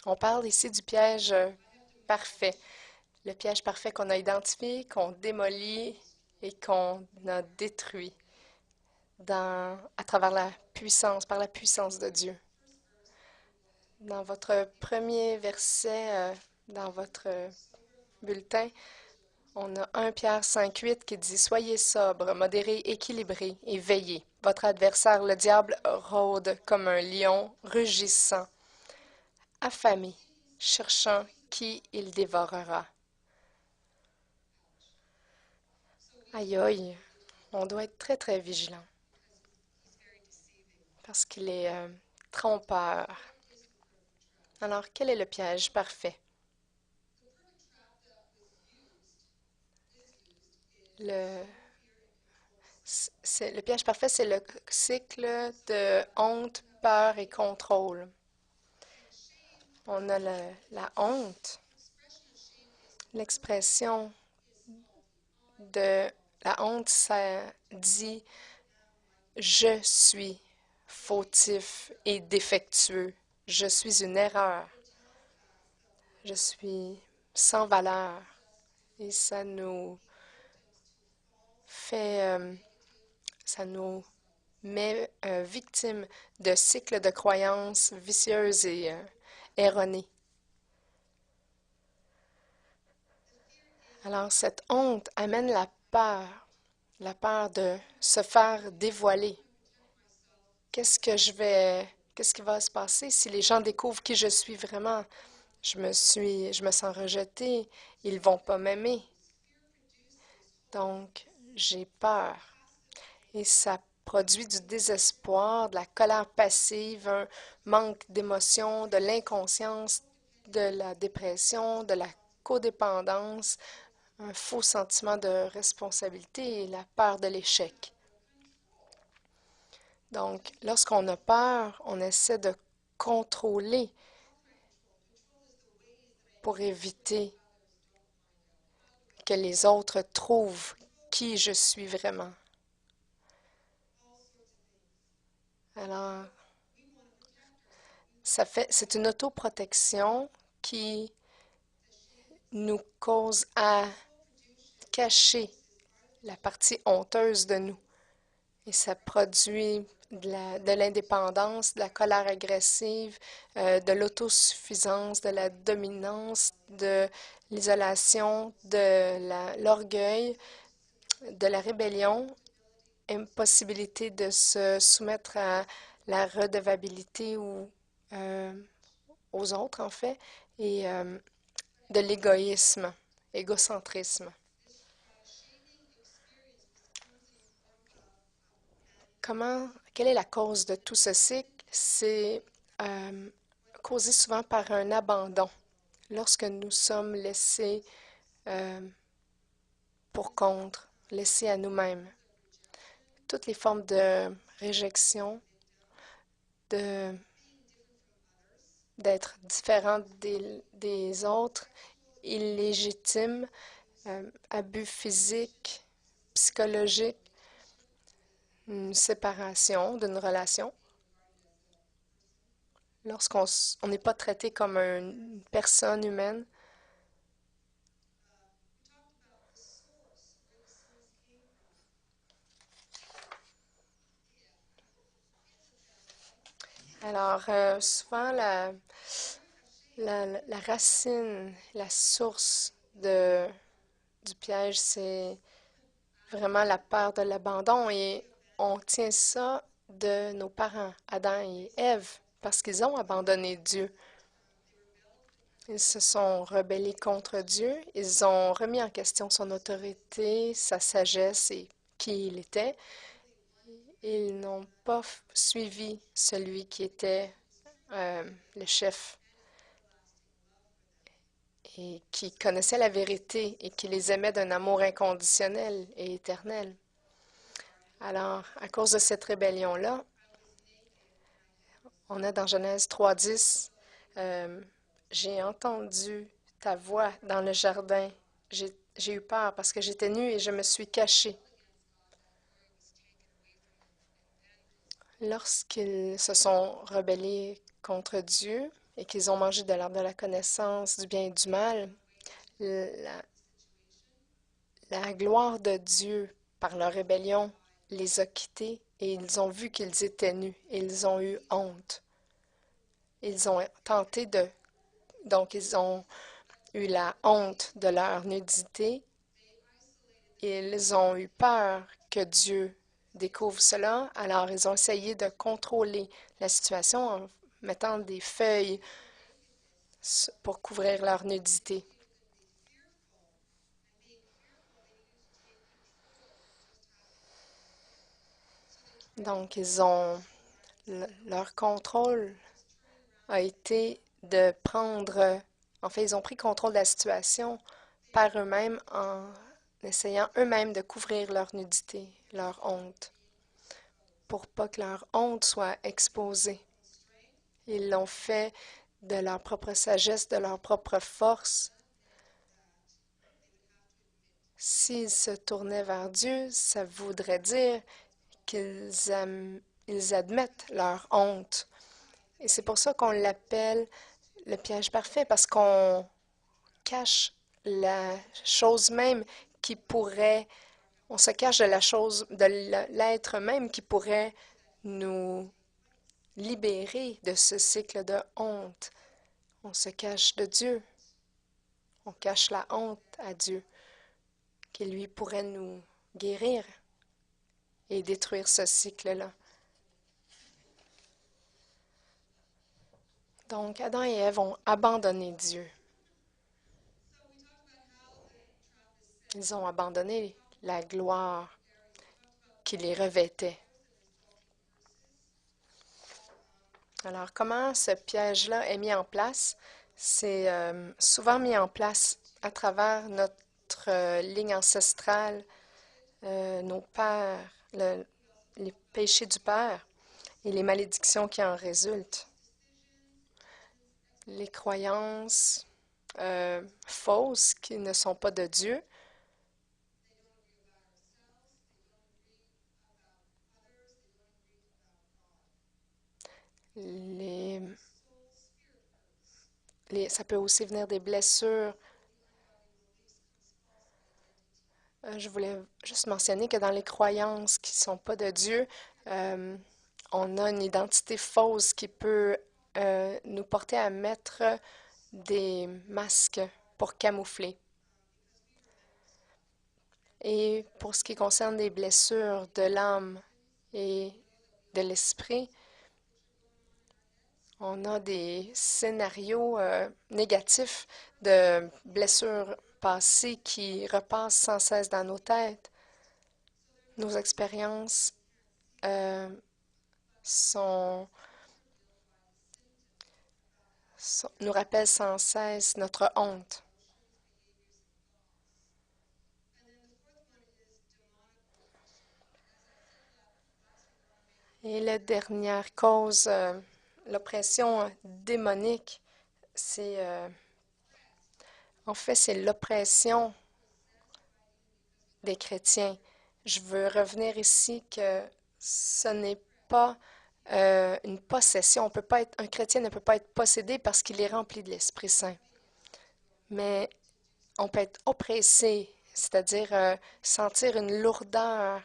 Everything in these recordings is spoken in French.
On parle ici du piège parfait. Le piège parfait qu'on a identifié, qu'on démolit et qu'on a détruit à travers la puissance, par la puissance de Dieu. Dans votre premier verset, dans votre bulletin, on a 1 Pierre 5,8 qui dit: Soyez sobre, modérés, équilibrés et veillez. Votre adversaire, le diable, rôde comme un lion rugissant, affamé, cherchant qui il dévorera. Aïe aïe, on doit être très très vigilant parce qu'il est trompeur. Alors, quel est le piège parfait? Le, le piège parfait, c'est le cycle de honte, peur et contrôle. On a la honte, l'expression de la honte, ça dit je suis fautif et défectueux. Je suis une erreur. Je suis sans valeur. Et ça nous met victimes de cycles de croyances vicieuses et erronées. Alors, cette honte amène la peur de se faire dévoiler. Qu'est-ce qui va se passer si les gens découvrent qui je suis vraiment? Je me sens rejetée, ils vont pas m'aimer. Donc, j'ai peur. Et ça produit du désespoir, de la colère passive, un manque d'émotion, de l'inconscience, de la dépression, de la codépendance, un faux sentiment de responsabilité et la peur de l'échec. Donc, lorsqu'on a peur, on essaie de contrôler pour éviter que les autres trouvent qui je suis vraiment. Alors, c'est une autoprotection qui nous cause à cacher la partie honteuse de nous. Et ça produit de l'indépendance, de la colère agressive, de l'autosuffisance, de la dominance, de l'isolation, de l'orgueil, de la rébellion, impossibilité de se soumettre à la redevabilité ou aux autres, en fait, et de l'égoïsme, égocentrisme. Quelle est la cause de tout ceci? C'est causé souvent par un abandon. Lorsque nous sommes laissés euh, pour compte, laissés à nous-mêmes. Toutes les formes de réjection, de d'être différent des autres, illégitime, abus physique, psychologique, une séparation d'une relation. On n'est pas traité comme une personne humaine. Alors, souvent, la racine, la source du piège, c'est vraiment la peur de l'abandon et on tient ça de nos parents, Adam et Ève, parce qu'ils ont abandonné Dieu. Ils se sont rebellés contre Dieu, ils ont remis en question son autorité, sa sagesse et qui il était. Ils n'ont pas suivi celui qui était le chef et qui connaissait la vérité et qui les aimait d'un amour inconditionnel et éternel. Alors, à cause de cette rébellion-là, on a dans Genèse 3:10, j'ai entendu ta voix dans le jardin. J'ai eu peur parce que j'étais nue et je me suis cachée. Lorsqu'ils se sont rebellés contre Dieu, et qu'ils ont mangé de l'arbre de la connaissance du bien et du mal, la, la gloire de Dieu, par leur rébellion, les a quittés et ils ont vu qu'ils étaient nus et ils ont eu honte. Ils ont tenté de... Donc, ils ont eu la honte de leur nudité. Ils ont eu peur que Dieu découvre cela, alors ils ont essayé de contrôler la situation en mettant des feuilles pour couvrir leur nudité. Donc, leur contrôle a été de prendre, en fait, ils ont pris contrôle de la situation par eux-mêmes en essayant eux-mêmes de couvrir leur nudité, leur honte, pour pas que leur honte soit exposée. Ils l'ont fait de leur propre sagesse, de leur propre force. S'ils se tournaient vers Dieu, ça voudrait dire qu'ils admettent leur honte. Et c'est pour ça qu'on l'appelle le piège parfait, parce qu'on cache la chose même qui pourrait, on se cache de la chose, de l'être même qui pourrait nous libérer de ce cycle de honte. On se cache de Dieu. On cache la honte à Dieu, qui lui pourrait nous guérir et détruire ce cycle-là. Donc, Adam et Ève ont abandonné Dieu. Ils ont abandonné la gloire qui les revêtait. Alors, comment ce piège-là est mis en place? C'est souvent mis en place à travers notre ligne ancestrale, nos pères, les péchés du Père et les malédictions qui en résultent. Les croyances fausses qui ne sont pas de Dieu. Les, ça peut aussi venir des blessures. Je voulais juste mentionner que dans les croyances qui ne sont pas de Dieu, euh, on a une identité fausse qui peut nous porter à mettre des masques pour camoufler. Et pour ce qui concerne des blessures de l'âme et de l'esprit, on a des scénarios négatifs de blessures passées qui repassent sans cesse dans nos têtes. Nos expériences euh, sont, nous rappellent sans cesse notre honte. Et la dernière cause, l'oppression démonique, c'est en fait c'est l'oppression des chrétiens. Je veux revenir ici que ce n'est pas une possession. On peut pas être, un chrétien ne peut pas être possédé parce qu'il est rempli de l'Esprit Saint. Mais on peut être oppressé, c'est-à-dire sentir une lourdeur,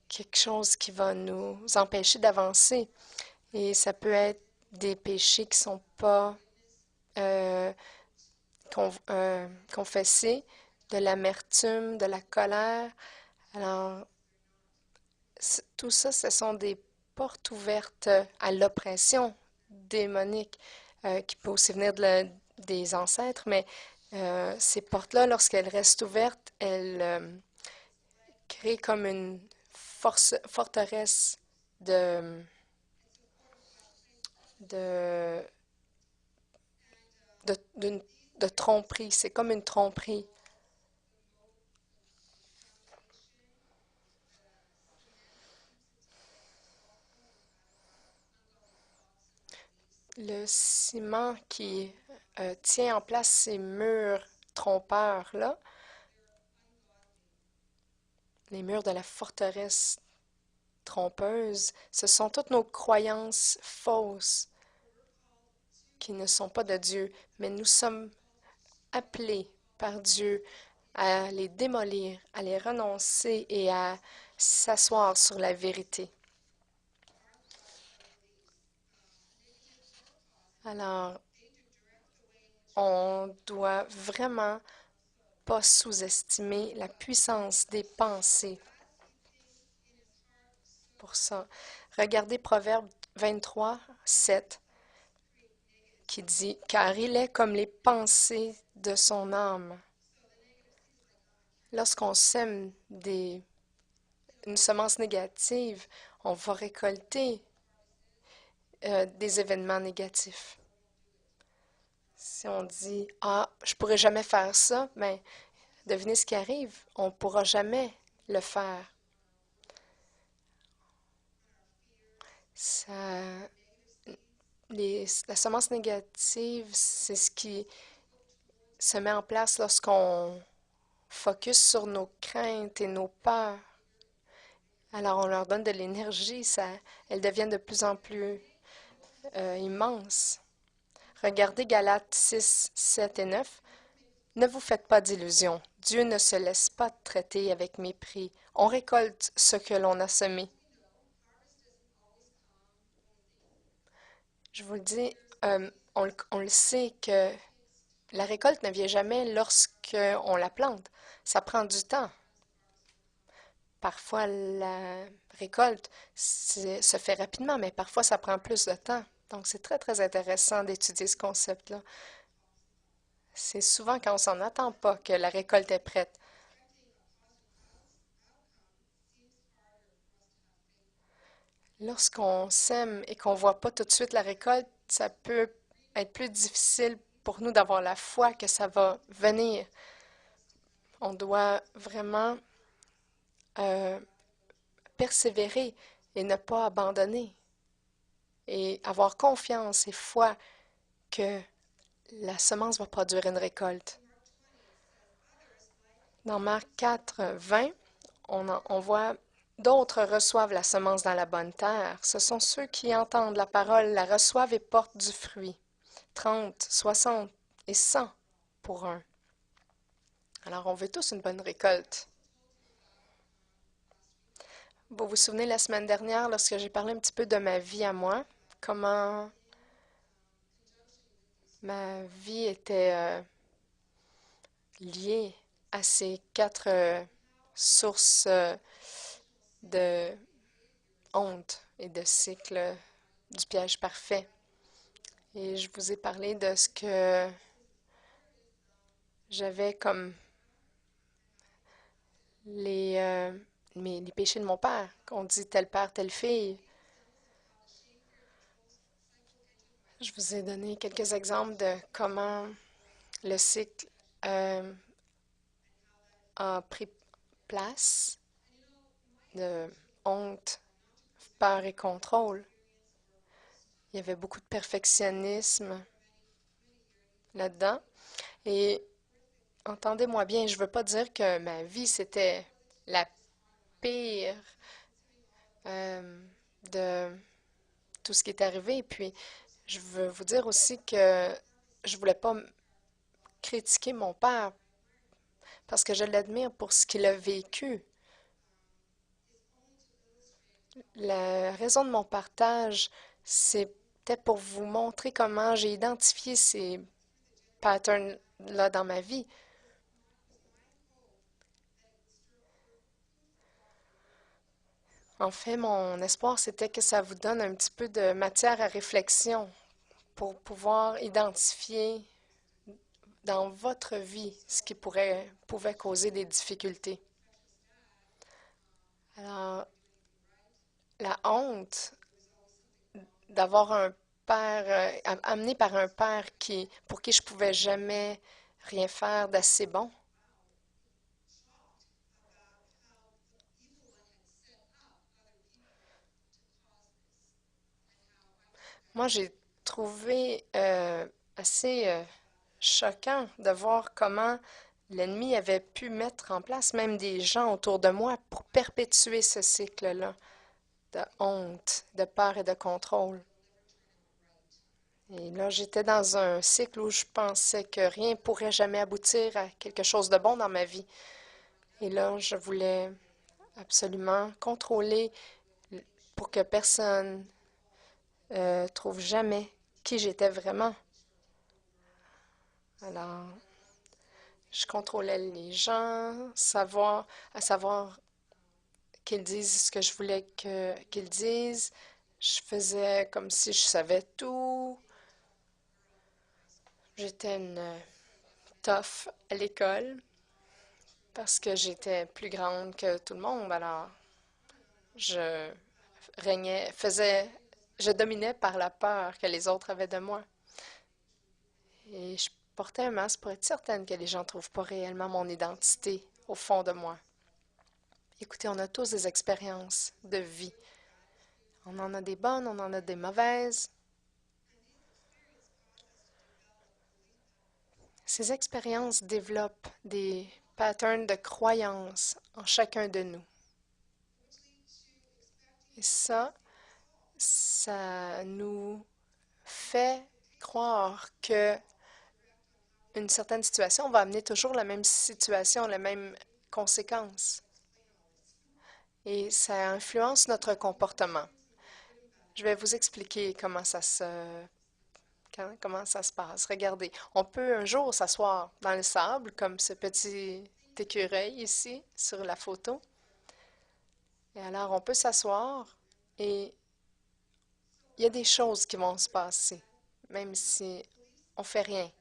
quelque chose qui va nous empêcher d'avancer. Et ça peut être des péchés qui ne sont pas euh, confessés, de l'amertume, de la colère. Alors, tout ça, ce sont des portes ouvertes à l'oppression démonique qui peut aussi venir des ancêtres, mais ces portes-là, lorsqu'elles restent ouvertes, elles créent comme une forteresse de, de, de, de tromperie. C'est comme une tromperie. Le ciment qui tient en place ces murs trompeurs-là, les murs de la forteresse trompeuse, ce sont toutes nos croyances fausses qui ne sont pas de Dieu, mais nous sommes appelés par Dieu à les démolir, à les renoncer et à s'asseoir sur la vérité. Alors, on doit vraiment pas sous-estimer la puissance des pensées. Pour ça, regardez Proverbe 23, 7, qui dit, car il est comme les pensées de son âme. Lorsqu'on sème une semence négative, on va récolter des événements négatifs. Si on dit, ah, je pourrais jamais faire ça, mais devinez ce qui arrive, on ne pourra jamais le faire. Ça, la semence négative, c'est ce qui se met en place lorsqu'on focus sur nos craintes et nos peurs. Alors on leur donne de l'énergie, elles deviennent de plus en plus immenses. Regardez Galates 6, 7 et 9. Ne vous faites pas d'illusions. Dieu ne se laisse pas traiter avec mépris. On récolte ce que l'on a semé. Je vous le dis, on le sait que la récolte ne vient jamais lorsqu'on la plante. Ça prend du temps. Parfois, la récolte se fait rapidement, mais parfois, ça prend plus de temps. Donc, c'est très, très intéressant d'étudier ce concept-là. C'est souvent quand on s'en attend pas que la récolte est prête. Lorsqu'on sème et qu'on voit pas tout de suite la récolte, ça peut être plus difficile pour nous d'avoir la foi que ça va venir. On doit vraiment euh, persévérer et ne pas abandonner et avoir confiance et foi que la semence va produire une récolte. Dans Marc 4, 20, on voit d'autres reçoivent la semence dans la bonne terre. Ce sont ceux qui entendent la parole, la reçoivent et portent du fruit. 30, 60 et 100 pour un. Alors, on veut tous une bonne récolte. Vous vous souvenez la semaine dernière, lorsque j'ai parlé un petit peu de ma vie à moi, comment ma vie était liée à ces quatre sources de honte et de cycle du piège parfait. Et je vous ai parlé de ce que j'avais comme les, les péchés de mon père, qu'on dit tel père, telle fille. Je vous ai donné quelques exemples de comment le cycle a pris place de honte, peur et contrôle. Il y avait beaucoup de perfectionnisme là-dedans. Et entendez-moi bien, je ne veux pas dire que ma vie, c'était la pire de tout ce qui est arrivé. Puis, je veux vous dire aussi que je voulais pas critiquer mon père parce que je l'admire pour ce qu'il a vécu. La raison de mon partage, c'était pour vous montrer comment j'ai identifié ces patterns-là dans ma vie. En fait, mon espoir, c'était que ça vous donne un petit peu de matière à réflexion pour pouvoir identifier dans votre vie ce qui pouvait causer des difficultés. Alors, la honte d'avoir un père, amené par un père pour qui je pouvais jamais rien faire d'assez bon. Moi, j'ai trouvé assez choquant de voir comment l'ennemi avait pu mettre en place même des gens autour de moi pour perpétuer ce cycle-là de honte, de peur et de contrôle. Et là, j'étais dans un cycle où je pensais que rien pourrait jamais aboutir à quelque chose de bon dans ma vie. Et là, je voulais absolument contrôler pour que personne trouve jamais qui j'étais vraiment. Alors, je contrôlais les gens, à savoir qu'ils disent ce que je voulais qu'ils disent. Je faisais comme si je savais tout. J'étais une tough à l'école parce que j'étais plus grande que tout le monde. Alors, je je dominais par la peur que les autres avaient de moi. Et je portais un masque pour être certaine que les gens ne trouvent pas réellement mon identité au fond de moi. Écoutez, on a tous des expériences de vie. On en a des bonnes, on en a des mauvaises. Ces expériences développent des patterns de croyances en chacun de nous. Et ça nous fait croire que une certaine situation va amener toujours la même situation, les mêmes conséquences. Et ça influence notre comportement. Je vais vous expliquer comment ça se passe. Regardez, on peut un jour s'asseoir dans le sable, comme ce petit écureuil ici sur la photo. Et alors, on peut s'asseoir et il y a des choses qui vont se passer, même si on fait rien.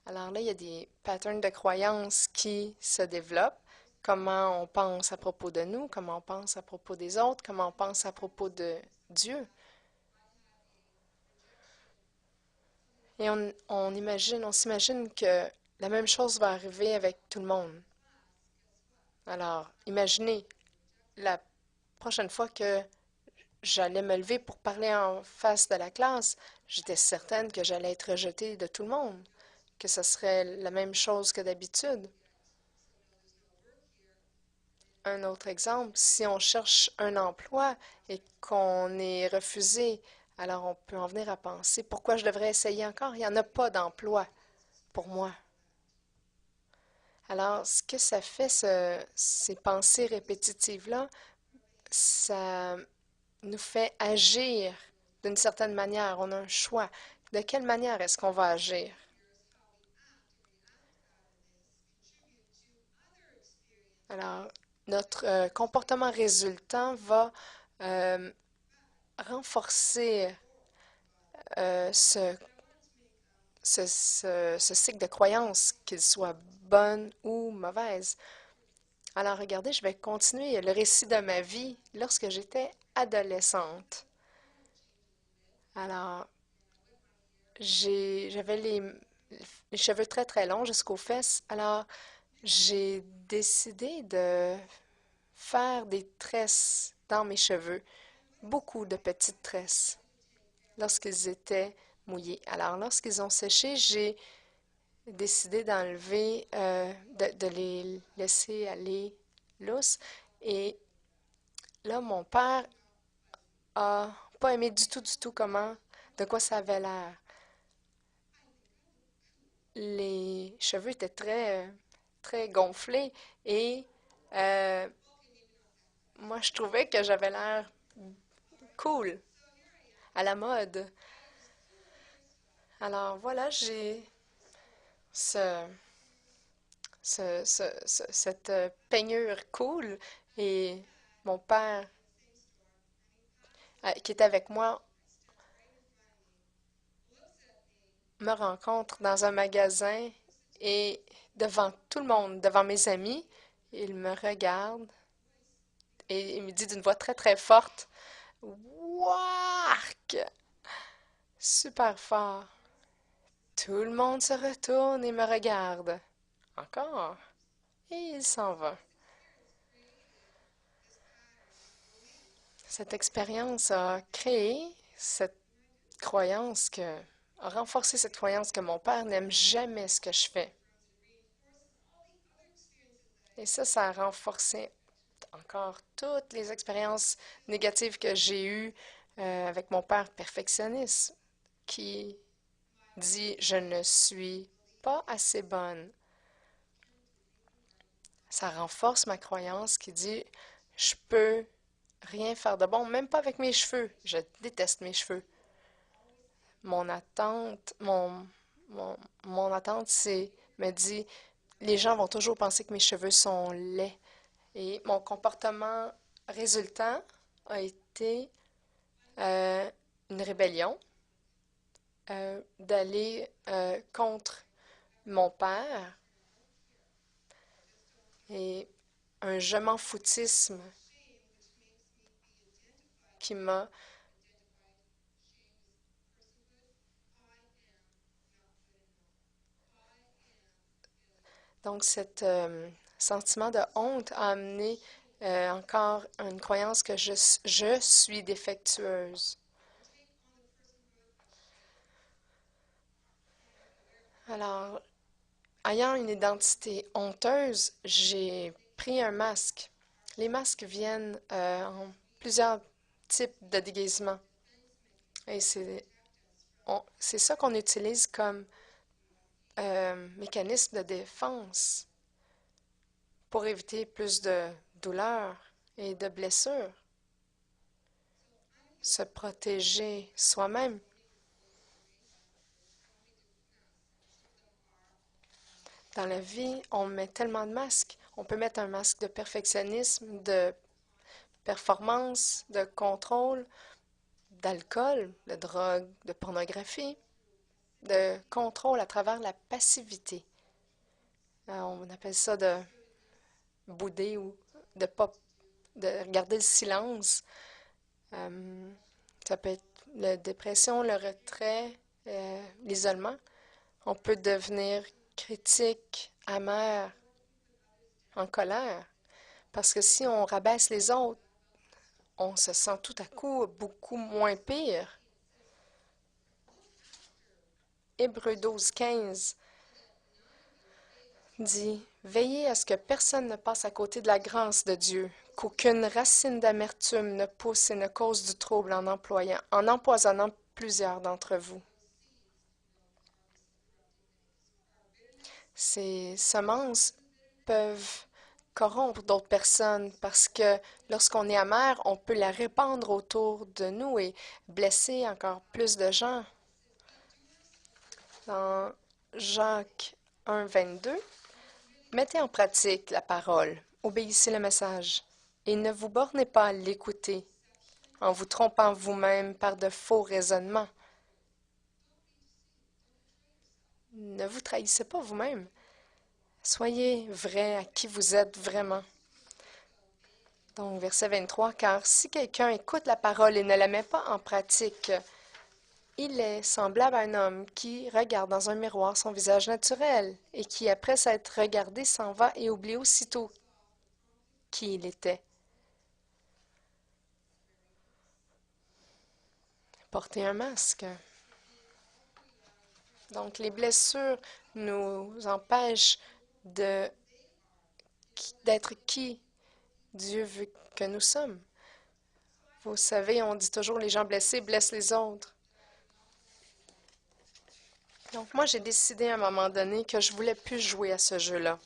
Alors là, il y a des patterns de croyances qui se développent. Comment on pense à propos de nous, comment on pense à propos des autres, comment on pense à propos de Dieu. Et on s'imagine que la même chose va arriver avec tout le monde. Alors, imaginez la prochaine fois que j'allais me lever pour parler en face de la classe, j'étais certaine que j'allais être rejetée de tout le monde, que ce serait la même chose que d'habitude. Un autre exemple, si on cherche un emploi et qu'on est refusé, alors on peut en venir à penser, pourquoi je devrais essayer encore? Il n'y en a pas d'emploi pour moi. Alors, ce que ça fait, ces pensées répétitives-là, ça nous fait agir d'une certaine manière. On a un choix. De quelle manière est-ce qu'on va agir? Alors, notre comportement résultant va euh, renforcer ce ce cycle de croyances, qu'il soit bonne ou mauvaise. Alors regardez, je vais continuer le récit de ma vie lorsque j'étais adolescente. Alors, j'avais les cheveux très très longs jusqu'aux fesses. Alors, j'ai décidé de faire des tresses dans mes cheveux, beaucoup de petites tresses, lorsqu'ils étaient mouillés. Alors, lorsqu'ils ont séché, j'ai décidé d'enlever, de les laisser aller lousses. Et là, mon père a pas aimé du tout de quoi ça avait l'air. Les cheveux étaient très gonflés et euh, moi, je trouvais que j'avais l'air cool, à la mode. Alors voilà, j'ai ce, cette peignure cool et mon père qui était avec moi me rencontre dans un magasin et devant tout le monde, devant mes amis, il me regarde et il me dit d'une voix très très forte, Wark! Super fort. Tout le monde se retourne et me regarde. Encore. Et il s'en va. Cette expérience a créé cette croyance a renforcé cette croyance que mon père n'aime jamais ce que je fais. Et ça a renforcé encore toutes les expériences négatives que j'ai eues avec mon père perfectionniste, qui dit je ne suis pas assez bonne. Ça renforce ma croyance qui dit je peux rien faire de bon, même pas avec mes cheveux. Je déteste mes cheveux. Mon attente, mon attente, c'est me dit les gens vont toujours penser que mes cheveux sont laids. Et mon comportement résultant a été euh, une rébellion, d'aller contre mon père et un je m'en foutisme qui m'a... Donc, cet sentiment de honte a amené encore une croyance que je suis défectueuse. Alors, ayant une identité honteuse, j'ai pris un masque. Les masques viennent en plusieurs types de déguisements. Et c'est ça qu'on utilise comme mécanisme de défense pour éviter plus de douleurs et de blessures. Se protéger soi-même. Dans la vie, on met tellement de masques. On peut mettre un masque de perfectionnisme, de performance, de contrôle, d'alcool, de drogue, de pornographie, de contrôle à travers la passivité. On appelle ça de bouder ou de pas, de garder le silence. Euh, Ça peut être la dépression, le retrait, l'isolement. On peut devenir critique, amer, en colère. Parce que si on rabaisse les autres, on se sent tout à coup beaucoup moins pire. Hébreux 12:15 dit: Veillez à ce que personne ne passe à côté de la grâce de Dieu, qu'aucune racine d'amertume ne pousse et ne cause du trouble en empoisonnant plusieurs d'entre vous. Ces semences peuvent corrompre d'autres personnes parce que lorsqu'on est amer, on peut la répandre autour de nous et blesser encore plus de gens. Dans Jacques 1:22, mettez en pratique la parole, obéissez le message et ne vous bornez pas à l'écouter en vous trompant vous-même par de faux raisonnements. Ne vous trahissez pas vous-même. Soyez vrai à qui vous êtes vraiment. Donc, verset 23, car si quelqu'un écoute la parole et ne la met pas en pratique, il est semblable à un homme qui regarde dans un miroir son visage naturel et qui, après s'être regardé, s'en va et oublie aussitôt qui il était. Porter un masque. Donc, les blessures nous empêchent d'être qui Dieu veut que nous sommes. Vous savez, on dit toujours les gens blessés blessent les autres. Donc, moi, j'ai décidé à un moment donné que je voulais plus jouer à ce jeu-là,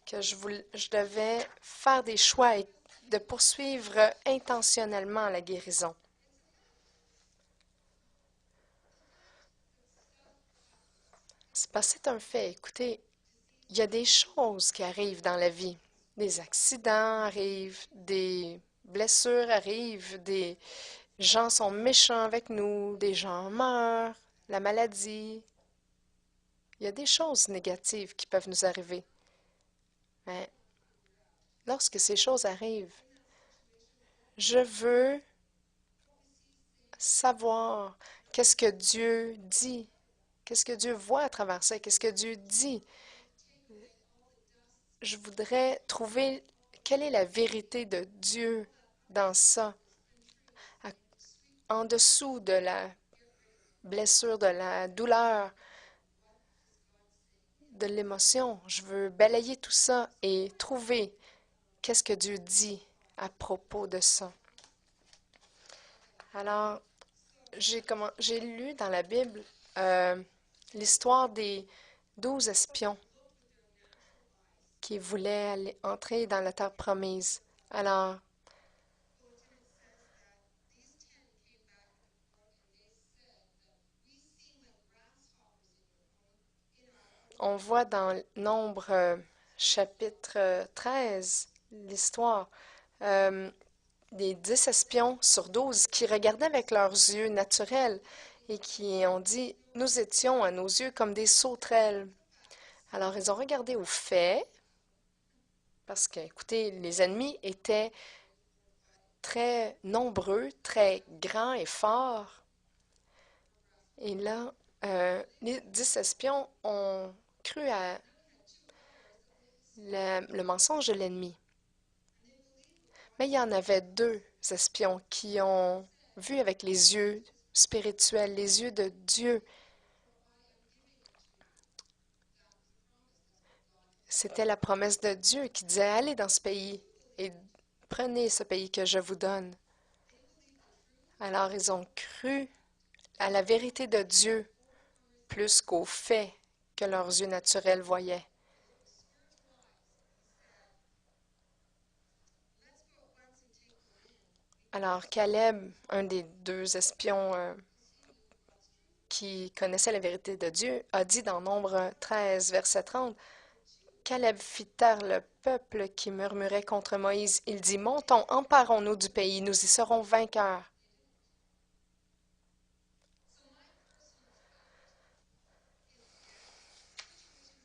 que je devais faire des choix et de poursuivre intentionnellement la guérison. C'est parce que c'est un fait. Écoutez, il y a des choses qui arrivent dans la vie. Des accidents arrivent, des blessures arrivent, des gens sont méchants avec nous, des gens meurent, la maladie. Il y a des choses négatives qui peuvent nous arriver. Mais lorsque ces choses arrivent, je veux savoir qu'est-ce que Dieu dit, qu'est-ce que Dieu voit à travers ça, qu'est-ce que Dieu dit. Je voudrais trouver quelle est la vérité de Dieu dans ça, en dessous de la blessure, de la douleur, de l'émotion. Je veux balayer tout ça et trouver qu'est-ce que Dieu dit à propos de ça. Alors, j'ai lu dans la Bible euh, l'histoire des 12 espions qui voulaient entrer dans la terre promise. Alors, on voit dans Nombre chapitre 13 l'histoire euh, des 10 espions sur 12 qui regardaient avec leurs yeux naturels et qui ont dit, nous étions à nos yeux comme des sauterelles. Alors, ils ont regardé aux faits parce que, écoutez, les ennemis étaient très nombreux, très grands et forts. Et là, les 10 espions ont cru à le mensonge de l'ennemi. Mais il y en avait deux espions qui ont vu avec les yeux spirituels, les yeux de Dieu. C'était la promesse de Dieu qui disait, allez dans ce pays et prenez ce pays que je vous donne. Alors ils ont cru à la vérité de Dieu plus qu'aux faits que leurs yeux naturels voyaient. Alors Caleb, un des deux espions qui connaissait la vérité de Dieu, a dit dans Nombre 13, verset 30, Caleb fit taire le peuple qui murmurait contre Moïse. Il dit, montons, emparons-nous du pays, nous y serons vainqueurs.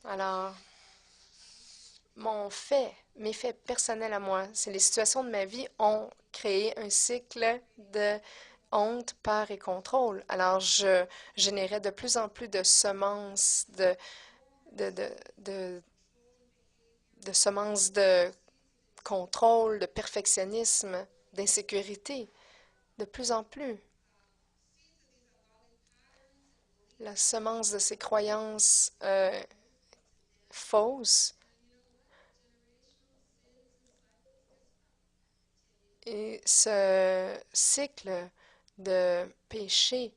Alors, mes faits personnels à moi, c'est les situations de ma vie ont créé un cycle de honte, peur et contrôle. Alors, je générais de plus en plus de semences de, de, de, de semences de contrôle, de perfectionnisme, d'insécurité, de plus en plus. La semence de ces croyances fausses et ce cycle de péché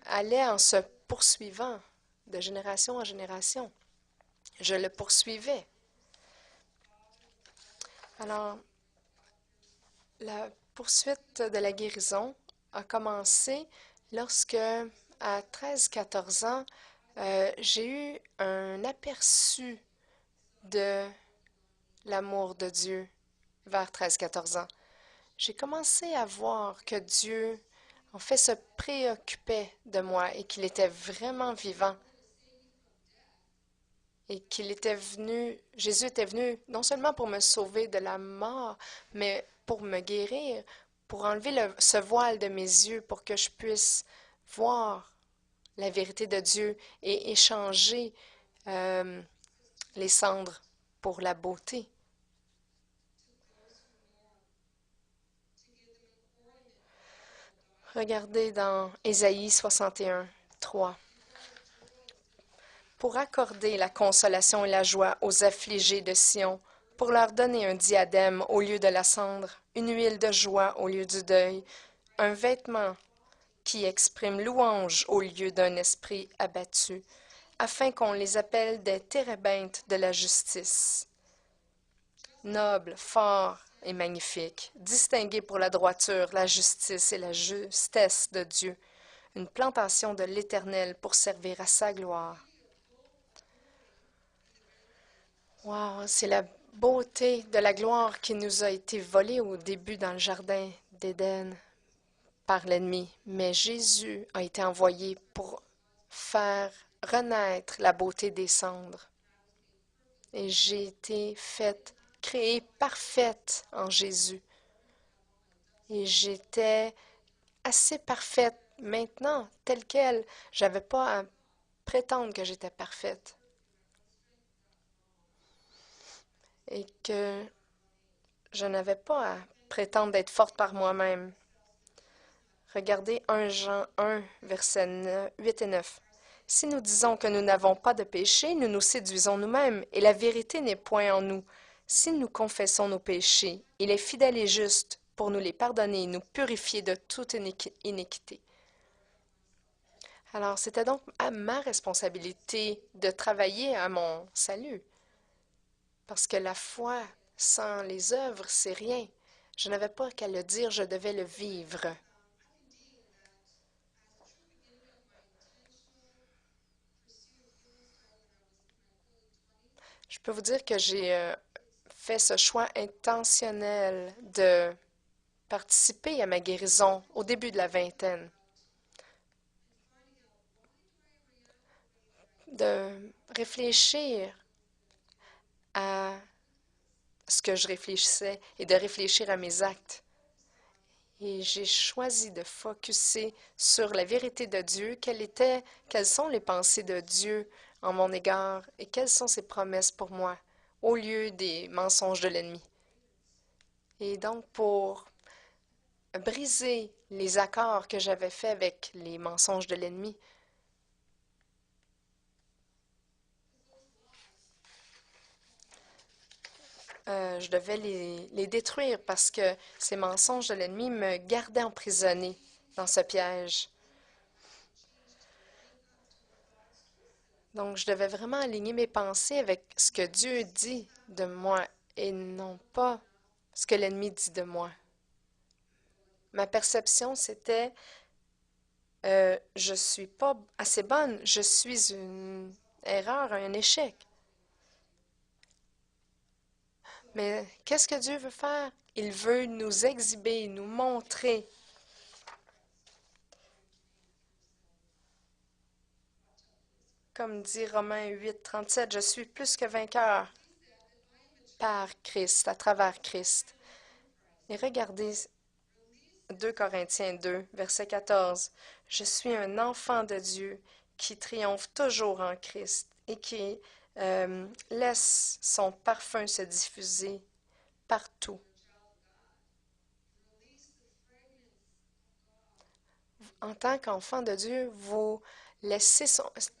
allait en se poursuivant de génération en génération. Je le poursuivais. Alors, la poursuite de la guérison a commencé lorsque, à 13-14 ans, j'ai eu un aperçu de l'amour de Dieu vers 13-14 ans. J'ai commencé à voir que Dieu, en fait, se préoccupait de moi et qu'il était vraiment vivant et qu'il était venu, Jésus était venu non seulement pour me sauver de la mort, mais pour me guérir, pour enlever ce voile de mes yeux, pour que je puisse voir la vérité de Dieu et échanger euh, les cendres pour la beauté. Regardez dans Ésaïe 61, 3. Pour accorder la consolation et la joie aux affligés de Sion, pour leur donner un diadème au lieu de la cendre, une huile de joie au lieu du deuil, un vêtement qui exprime louange au lieu d'un esprit abattu, afin qu'on les appelle des térébintes de la justice. Nobles, forts et magnifiques, distingués pour la droiture, la justice et la justesse de Dieu, une plantation de l'Éternel pour servir à sa gloire. Wow, c'est la beauté de la gloire qui nous a été volée au début dans le jardin d'Éden par l'ennemi. Mais Jésus a été envoyé pour faire renaître la beauté des cendres. Et j'ai été faite, créée parfaite en Jésus. Et j'étais assez parfaite maintenant, telle qu'elle. J'avais pas à prétendre que j'étais parfaite. Et que je n'avais pas à prétendre d'être forte par moi-même. Regardez 1 Jean 1, versets 8 et 9. Si nous disons que nous n'avons pas de péché, nous nous séduisons nous-mêmes, et la vérité n'est point en nous. Si nous confessons nos péchés, il est fidèle et juste pour nous les pardonner et nous purifier de toute iniquité. Alors, c'était donc à ma responsabilité de travailler à mon salut, parce que la foi sans les œuvres, c'est rien. Je n'avais pas qu'à le dire, je devais le vivre. Je peux vous dire que j'ai fait ce choix intentionnel de participer à ma guérison au début de la vingtaine, de réfléchir à ce que je réfléchissais et de réfléchir à mes actes. Et j'ai choisi de focusser sur la vérité de Dieu, quelles sont les pensées de Dieu en mon égard et quelles sont ses promesses pour moi, au lieu des mensonges de l'ennemi. Et donc, pour briser les accords que j'avais faits avec les mensonges de l'ennemi, je devais les détruire parce que ces mensonges de l'ennemi me gardaient emprisonné dans ce piège. Donc, je devais vraiment aligner mes pensées avec ce que Dieu dit de moi et non pas ce que l'ennemi dit de moi. Ma perception, c'était je suis pas assez bonne, je suis une erreur, un échec. Mais qu'est-ce que Dieu veut faire? Il veut nous exhiber, nous montrer. Comme dit Romains 8, 37, je suis plus que vainqueur par Christ, à travers Christ. Et regardez 2 Corinthiens 2, verset 14. Je suis un enfant de Dieu qui triomphe toujours en Christ et qui laisse son parfum se diffuser partout. En tant qu'enfant de Dieu, vous laissez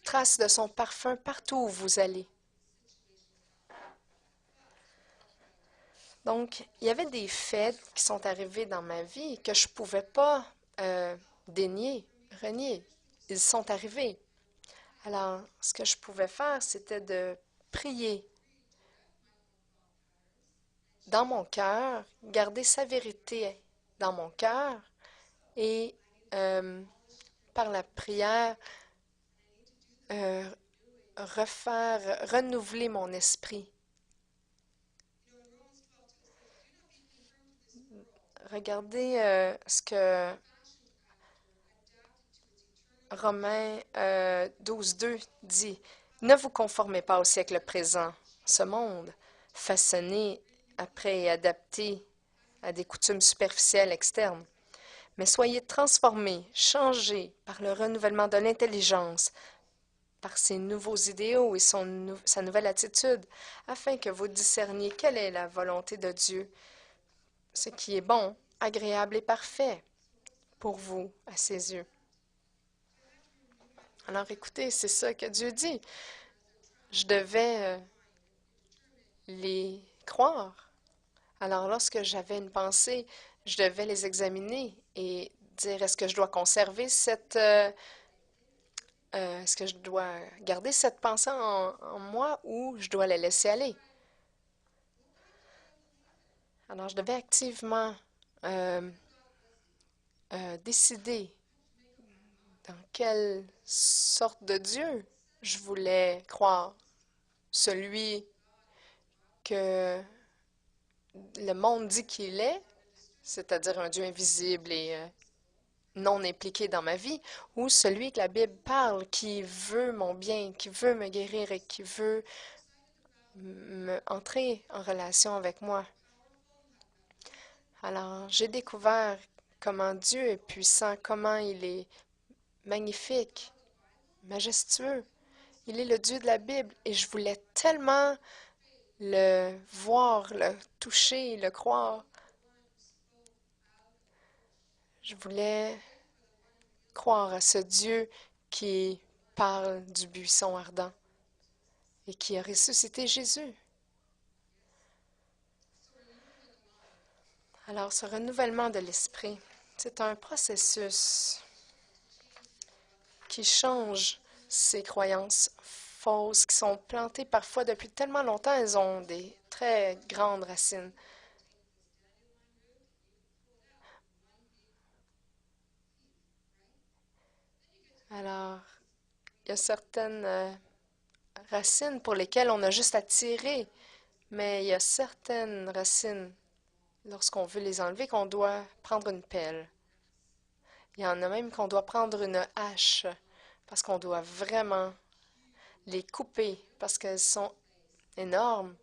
trace de son parfum partout où vous allez. Donc, il y avait des faits qui sont arrivés dans ma vie que je ne pouvais pas dénier, renier. Ils sont arrivés. Alors, ce que je pouvais faire, c'était de prier dans mon cœur, garder sa vérité dans mon cœur et par la prière, euh, renouveler mon esprit. Regardez ce que Romains 12, 2 dit. Ne vous conformez pas au siècle présent, ce monde, façonné après et adapté à des coutumes superficielles externes, mais soyez transformés, changés par le renouvellement de l'intelligence, par ses nouveaux idéaux et sa nouvelle attitude, afin que vous discerniez quelle est la volonté de Dieu, ce qui est bon, agréable et parfait pour vous à ses yeux. Alors écoutez, c'est ça que Dieu dit. Je devais les croire. Alors lorsque j'avais une pensée, je devais les examiner et dire est-ce que je dois conserver est-ce que je dois garder cette pensée en moi ou je dois la laisser aller? Alors je devais activement euh, décider dans quelle sorte de Dieu je voulais croire. Celui que le monde dit qu'il est, c'est-à-dire un Dieu invisible et non impliqué dans ma vie, ou celui que la Bible parle, qui veut mon bien, qui veut me guérir et qui veut entrer en relation avec moi. Alors, j'ai découvert comment Dieu est puissant, comment il est magnifique, majestueux. Il est le Dieu de la Bible et je voulais tellement le voir, le toucher, le croire. Je voulais croire à ce Dieu qui parle du buisson ardent et qui a ressuscité Jésus. Alors, ce renouvellement de l'esprit, c'est un processus qui change ces croyances fausses qui sont plantées parfois depuis tellement longtemps. Elles ont des très grandes racines. Alors, il y a certaines racines pour lesquelles on a juste à tirer, mais il y a certaines racines, lorsqu'on veut les enlever, qu'on doit prendre une pelle. Il y en a même qu'on doit prendre une hache parce qu'on doit vraiment les couper parce qu'elles sont énormes,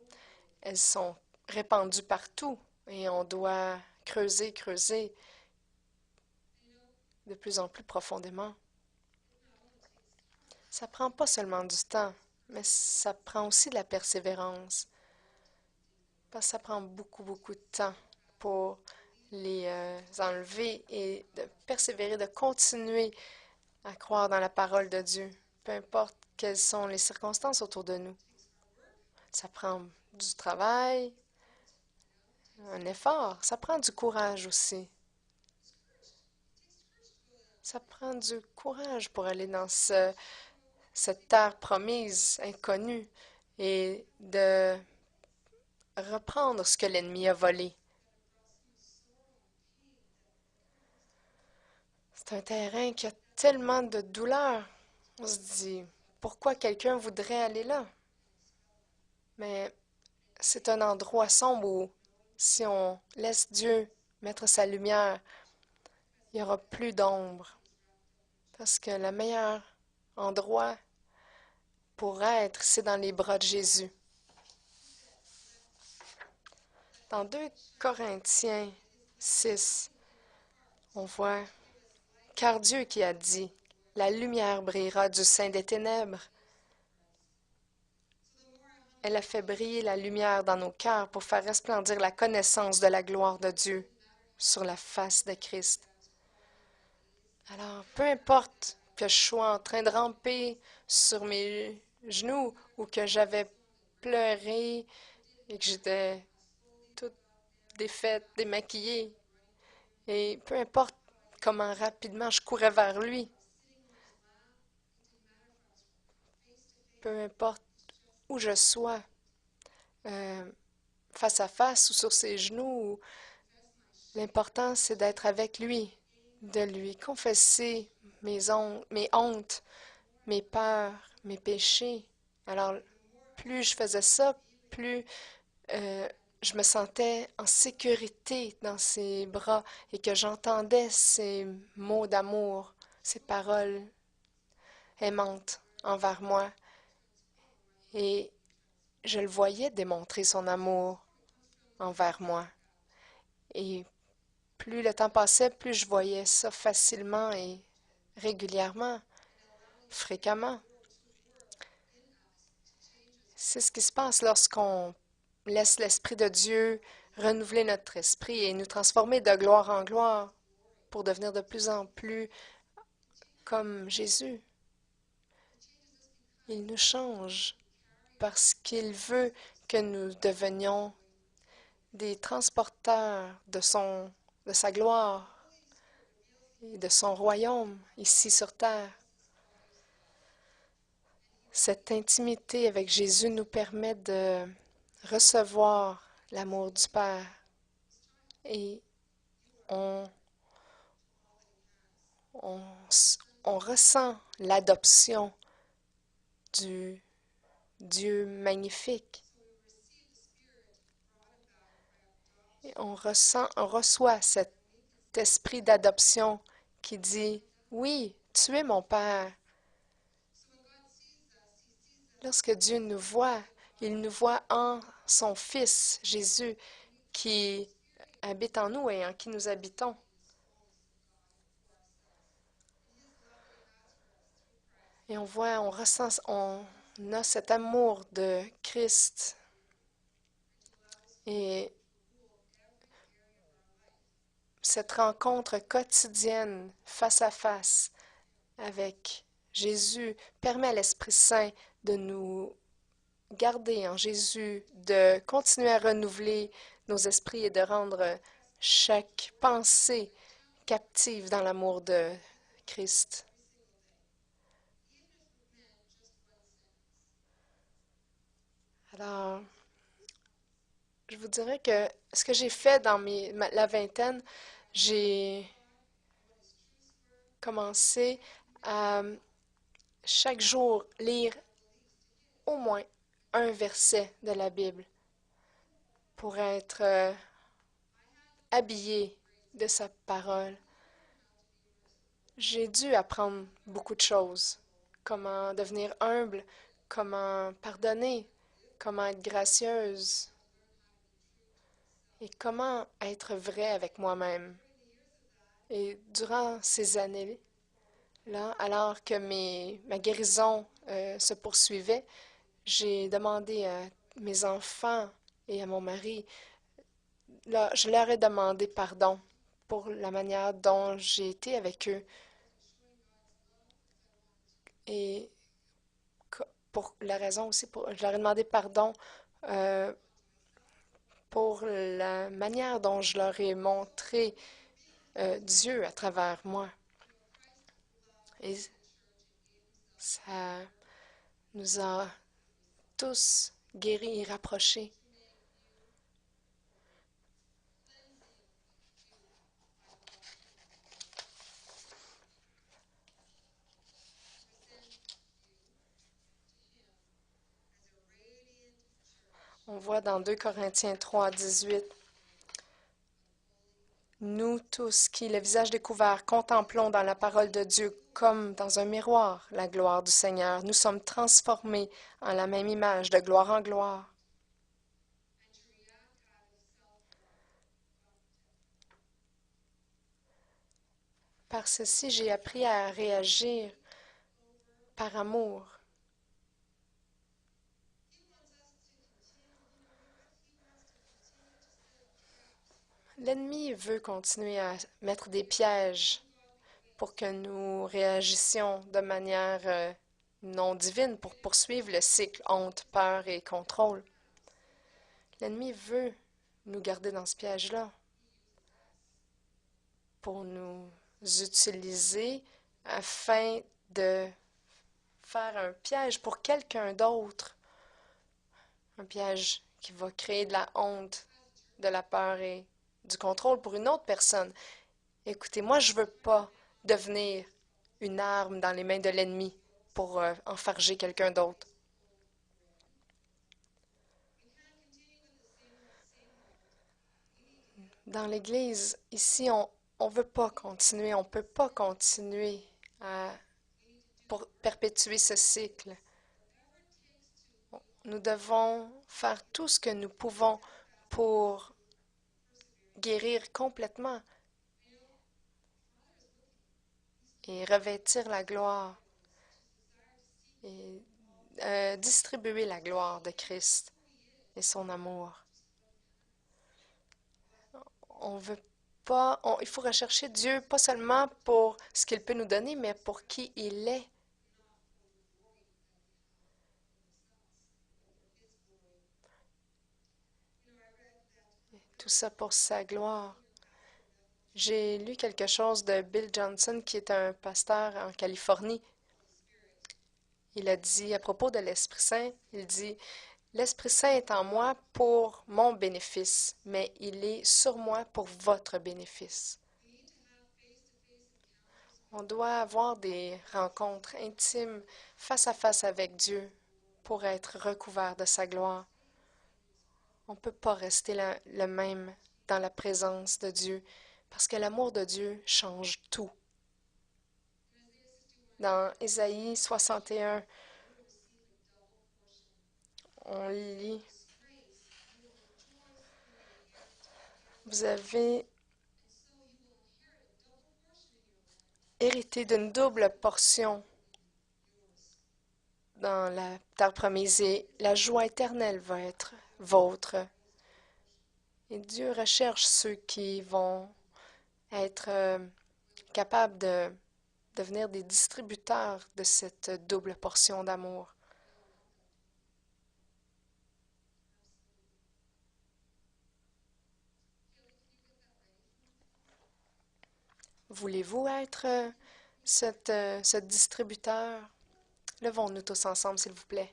elles sont répandues partout et on doit creuser, creuser de plus en plus profondément. Ça prend pas seulement du temps, mais ça prend aussi de la persévérance parce que ça prend beaucoup, beaucoup de temps pour les enlever et de persévérer, de continuer à croire dans la parole de Dieu, peu importe quelles sont les circonstances autour de nous. Ça prend du travail, un effort, ça prend du courage aussi. Ça prend du courage pour aller dans cette terre promise, inconnue, et de reprendre ce que l'ennemi a volé. C'est un terrain qui a tellement de douleur. On se dit, pourquoi quelqu'un voudrait aller là? Mais c'est un endroit sombre où, si on laisse Dieu mettre sa lumière, il n'y aura plus d'ombre. Parce que le meilleur endroit pour être, c'est dans les bras de Jésus. Dans 2 Corinthiens 6, on voit, car Dieu qui a dit, la lumière brillera du sein des ténèbres. Elle a fait briller la lumière dans nos cœurs pour faire resplendir la connaissance de la gloire de Dieu sur la face de Christ. Alors, peu importe que je sois en train de ramper sur mes genoux ou que j'avais pleuré et que j'étais toute défaite, démaquillée, et peu importe comment rapidement je courais vers lui, peu importe où je sois, euh, face à face ou sur ses genoux, l'important c'est d'être avec lui, de lui confesser mes hontes, mes peurs, mes péchés. Alors, plus je faisais ça, plus euh, je me sentais en sécurité dans ses bras et que j'entendais ces mots d'amour, ces paroles aimantes envers moi. Et je le voyais démontrer son amour envers moi. Et plus le temps passait, plus je voyais ça facilement et régulièrement, fréquemment. C'est ce qui se passe lorsqu'on laisse l'Esprit de Dieu renouveler notre esprit et nous transformer de gloire en gloire pour devenir de plus en plus comme Jésus. Il nous change parce qu'il veut que nous devenions des transporteurs de sa gloire et de son royaume ici sur terre. Cette intimité avec Jésus nous permet de recevoir l'amour du Père et on, on, on ressent l'adoption du Dieu magnifique. Et on reçoit cet esprit d'adoption qui dit, oui, tu es mon Père. Lorsque Dieu nous voit, il nous voit en son Fils, Jésus, qui habite en nous et en qui nous habitons. Et on voit, on ressent, on a cet amour de Christ. Et cette rencontre quotidienne, face à face, avec Jésus, permet à l'Esprit Saint de nous garder en Jésus, de continuer à renouveler nos esprits et de rendre chaque pensée captive dans l'amour de Christ. Alors, je vous dirais que ce que j'ai fait dans la vingtaine, j'ai commencé à chaque jour lire au moins un verset de la Bible pour être habillé de sa parole. J'ai dû apprendre beaucoup de choses. Comment devenir humble, comment pardonner, comment être gracieuse et comment être vrai avec moi-même. Et durant ces années-là, alors que ma guérison se poursuivait, j'ai demandé à mes enfants et à mon mari, là, je leur ai demandé pardon pour la manière dont j'ai été avec eux et pour la raison aussi, je leur ai demandé pardon euh, pour la manière dont je leur ai montré Dieu à travers moi. Et ça nous a tous guéris et rapprochés. On voit dans 2 Corinthiens 3, 18, nous tous qui, le visage découvert, contemplons dans la parole de Dieu comme dans un miroir la gloire du Seigneur. Nous sommes transformés en la même image de gloire en gloire. Par ceci, j'ai appris à réagir par amour. L'ennemi veut continuer à mettre des pièges pour que nous réagissions de manière non divine pour poursuivre le cycle honte, peur et contrôle. L'ennemi veut nous garder dans ce piège-là pour nous utiliser afin de faire un piège pour quelqu'un d'autre, un piège qui va créer de la honte, de la peur et du contrôle pour une autre personne. Écoutez, moi, je ne veux pas devenir une arme dans les mains de l'ennemi pour enfarger quelqu'un d'autre. Dans l'Église, ici, on ne veut pas continuer, on ne peut pas continuer pour perpétuer ce cycle. Nous devons faire tout ce que nous pouvons pour guérir complètement et revêtir la gloire et distribuer la gloire de Christ et son amour. On veut pas, il faut rechercher Dieu pas seulement pour ce qu'il peut nous donner, mais pour qui il est. Tout ça pour sa gloire. J'ai lu quelque chose de Bill Johnson, qui est un pasteur en Californie. Il a dit à propos de l'Esprit Saint, il dit, l'Esprit Saint est en moi pour mon bénéfice, mais il est sur moi pour votre bénéfice. On doit avoir des rencontres intimes face à face avec Dieu pour être recouvert de sa gloire. On ne peut pas rester le même dans la présence de Dieu parce que l'amour de Dieu change tout. Dans Ésaïe 61, on lit, vous avez hérité d'une double portion dans la terre promise et la joie éternelle va être vôtre. Et Dieu recherche ceux qui vont être capables de devenir des distributeurs de cette double portion d'amour. Voulez-vous être ce distributeur? Levons-nous tous ensemble, s'il vous plaît.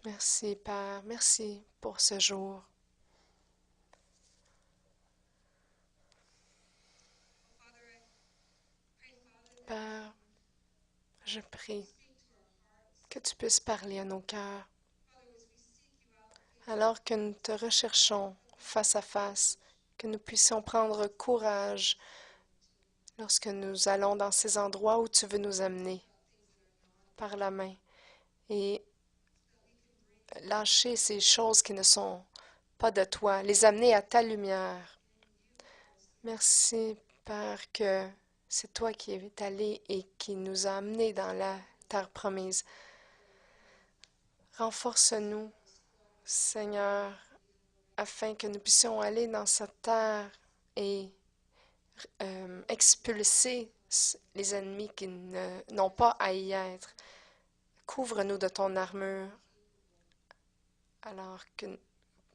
Merci, Père. Merci pour ce jour. Père, je prie que tu puisses parler à nos cœurs. Alors que nous te recherchons face à face, que nous puissions prendre courage lorsque nous allons dans ces endroits où tu veux nous amener par la main et lâcher ces choses qui ne sont pas de toi, les amener à ta lumière. Merci, Père, que c'est toi qui es allé et qui nous a amenés dans la terre promise. Renforce-nous, Seigneur, afin que nous puissions aller dans cette terre et expulser les ennemis qui n'ont pas à y être. Couvre-nous de ton armure, alors que,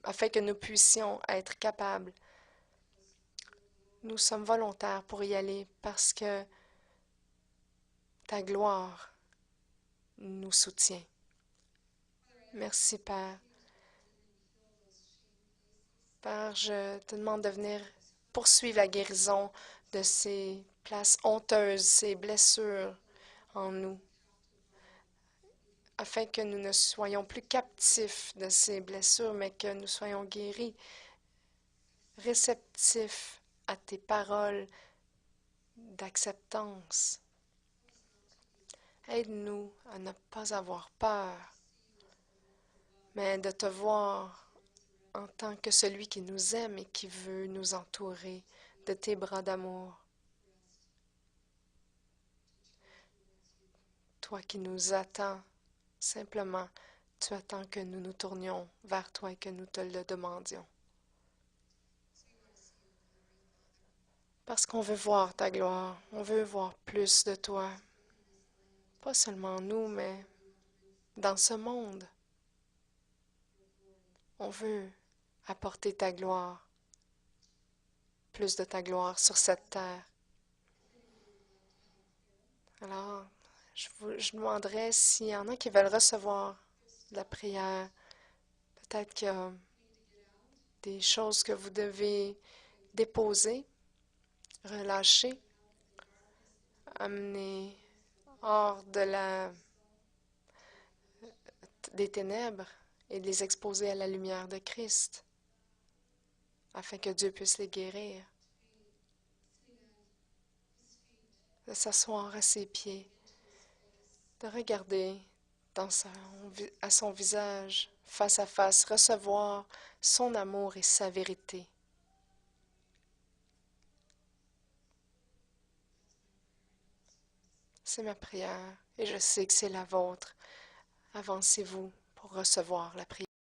afin que nous puissions être capables. Nous sommes volontaires pour y aller parce que ta gloire nous soutient. Merci, Père. Père, je te demande de venir poursuivre la guérison de ces places honteuses, ces blessures en nous, afin que nous ne soyons plus captifs de ces blessures, mais que nous soyons guéris, réceptifs à tes paroles d'acceptance. Aide-nous à ne pas avoir peur, mais de te voir en tant que celui qui nous aime et qui veut nous entourer de tes bras d'amour. Toi qui nous attends, simplement, tu attends que nous nous tournions vers toi et que nous te le demandions. Parce qu'on veut voir ta gloire, on veut voir plus de toi. Pas seulement nous, mais dans ce monde. On veut apporter ta gloire, plus de ta gloire sur cette terre. Alors, je demanderais s'il y en a qui veulent recevoir la prière. Peut-être qu'il y a des choses que vous devez déposer, relâcher, amener hors des ténèbres et les exposer à la lumière de Christ, afin que Dieu puisse les guérir. De s'asseoir à ses pieds, de regarder à son visage, face à face, recevoir son amour et sa vérité. C'est ma prière et je sais que c'est la vôtre. Avancez-vous pour recevoir la prière.